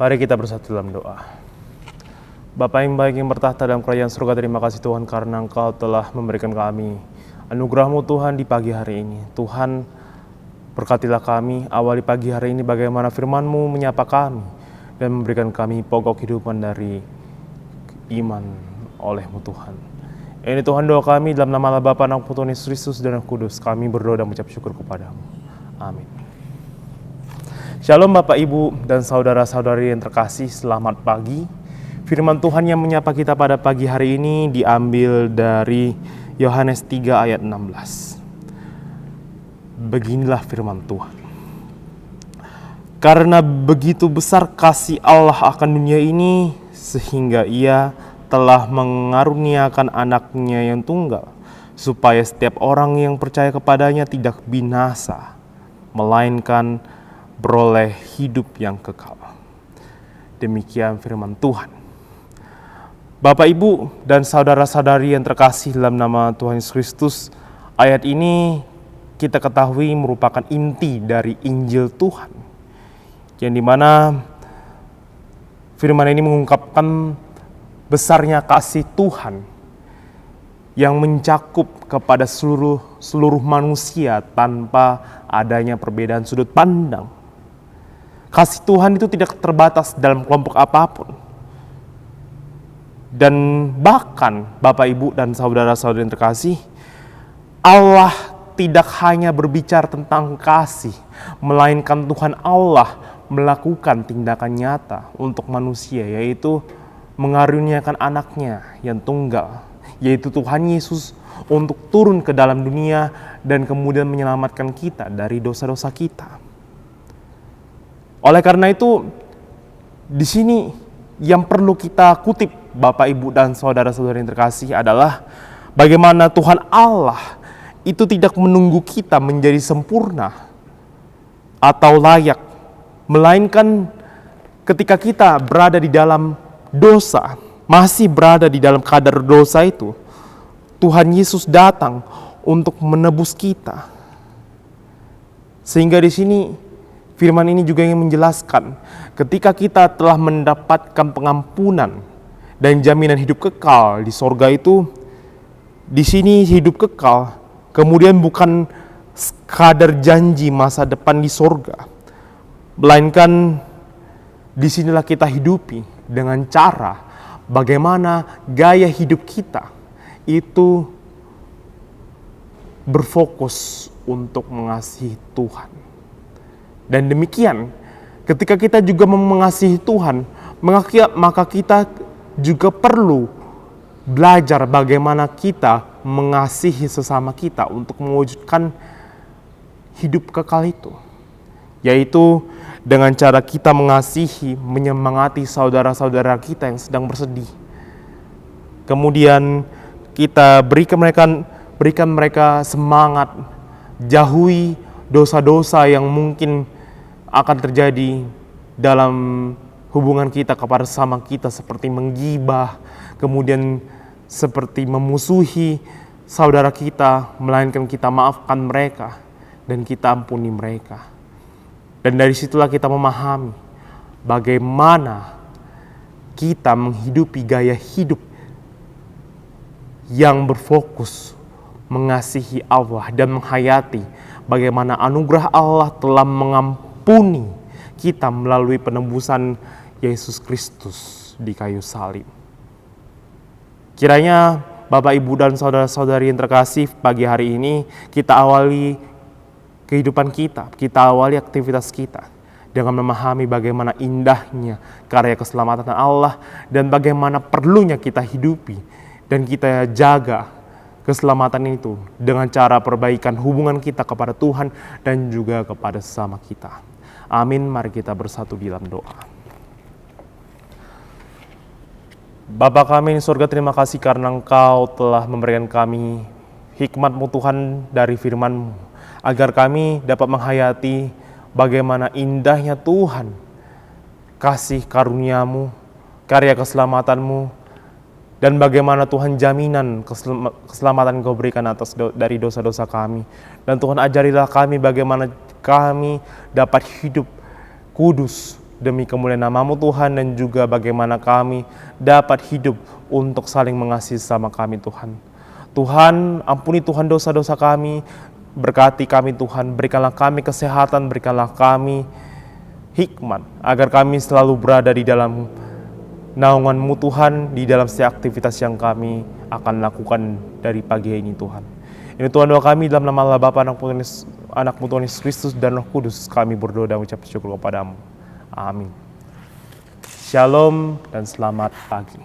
Mari kita bersatu dalam doa. Bapa yang baik yang bertahta dalam kerajaan surga, terima kasih Tuhan karena Engkau telah memberikan kami anugerah-Mu Tuhan di pagi hari ini. Tuhan, berkatilah kami awali pagi hari ini bagaimana firman-Mu menyapa kami dan memberikan kami pokok kehidupan dari iman oleh-Mu Tuhan. Ini Tuhan doa kami dalam nama Allah Bapa, Anak, Putra, Yesus Kristus dan Roh Kudus. Kami berdoa dan mengucap syukur kepada-Mu. Amin. Shalom Bapak, Ibu, dan saudara-saudari yang terkasih, selamat pagi. Firman Tuhan yang menyapa kita pada pagi hari ini diambil dari Yohanes 3 ayat 16. Beginilah firman Tuhan. Karena begitu besar kasih Allah akan dunia ini, sehingga Ia telah mengaruniakan anaknya yang tunggal, supaya setiap orang yang percaya kepadanya tidak binasa, melainkan beroleh hidup yang kekal. Demikian firman Tuhan. Bapak, Ibu, dan saudara-saudari yang terkasih dalam nama Tuhan Yesus Kristus, ayat ini kita ketahui merupakan inti dari Injil Tuhan, yang dimana firman ini mengungkapkan besarnya kasih Tuhan yang mencakup kepada seluruh manusia tanpa adanya perbedaan sudut pandang. Kasih Tuhan itu tidak terbatas dalam kelompok apapun. Dan bahkan Bapak, Ibu, dan saudara-saudari yang terkasih, Allah tidak hanya berbicara tentang kasih, melainkan Tuhan Allah melakukan tindakan nyata untuk manusia, yaitu mengaruniakan anaknya yang tunggal, yaitu Tuhan Yesus, untuk turun ke dalam dunia dan kemudian menyelamatkan kita dari dosa-dosa kita. Oleh karena itu, di sini yang perlu kita kutip Bapak, Ibu, dan saudara-saudari yang terkasih adalah bagaimana Tuhan Allah itu tidak menunggu kita menjadi sempurna atau layak, melainkan ketika kita berada di dalam dosa, masih berada di dalam kadar dosa itu, Tuhan Yesus datang untuk menebus kita. Sehingga di sini firman ini juga ingin menjelaskan, ketika kita telah mendapatkan pengampunan dan jaminan hidup kekal di sorga itu, di sini hidup kekal kemudian bukan sekadar janji masa depan di sorga, melainkan disinilah kita hidupi dengan cara bagaimana gaya hidup kita itu berfokus untuk mengasihi Tuhan. Dan demikian, ketika kita juga mengasihi Tuhan, maka kita juga perlu belajar bagaimana kita mengasihi sesama kita untuk mewujudkan hidup kekal itu. Yaitu dengan cara kita mengasihi, menyemangati saudara-saudara kita yang sedang bersedih. Kemudian kita berikan mereka semangat, jauhi dosa-dosa yang mungkin akan terjadi dalam hubungan kita kepada sesama kita, seperti menggibah, kemudian seperti memusuhi saudara kita, melainkan kita maafkan mereka dan kita ampuni mereka. Dan dari situlah kita memahami bagaimana kita menghidupi gaya hidup yang berfokus mengasihi Allah dan menghayati bagaimana anugerah Allah telah mengampuni kita melalui penebusan Yesus Kristus di kayu salib. Kiranya Bapak, Ibu, dan saudara-saudari yang terkasih, pagi hari ini kita awali kehidupan kita awali aktivitas kita dengan memahami bagaimana indahnya karya keselamatan Allah dan bagaimana perlunya kita hidupi dan kita jaga keselamatan itu dengan cara perbaikan hubungan kita kepada Tuhan dan juga kepada sesama kita. Amin. Mari kita bersatu di dalam doa. Bapa kami di surga, terima kasih karena Engkau telah memberikan kami hikmat-Mu Tuhan dari firman-Mu, agar kami dapat menghayati bagaimana indahnya Tuhan, kasih karunia-Mu, karya keselamatan-Mu, dan bagaimana Tuhan jaminan keselamatan Engkau berikan dari dosa-dosa kami. Dan Tuhan ajarilah kami bagaimana kami dapat hidup kudus demi kemuliaan nama-Mu Tuhan, dan juga bagaimana kami dapat hidup untuk saling mengasihi sama kami Tuhan. Tuhan, ampuni Tuhan dosa-dosa kami, berkati kami Tuhan, berikanlah kami kesehatan, berikanlah kami hikmat, agar kami selalu berada di dalam naungan-Mu Tuhan, di dalam setiap aktivitas yang kami akan lakukan dari pagi ini Tuhan. Ini Tuhan doa kami dalam nama Allah Bapa, Anak-Mu Tuhan Yesus Kristus dan Roh Kudus, kami berdoa dan ucap syukur kepada-Mu. Amin. Shalom dan selamat pagi.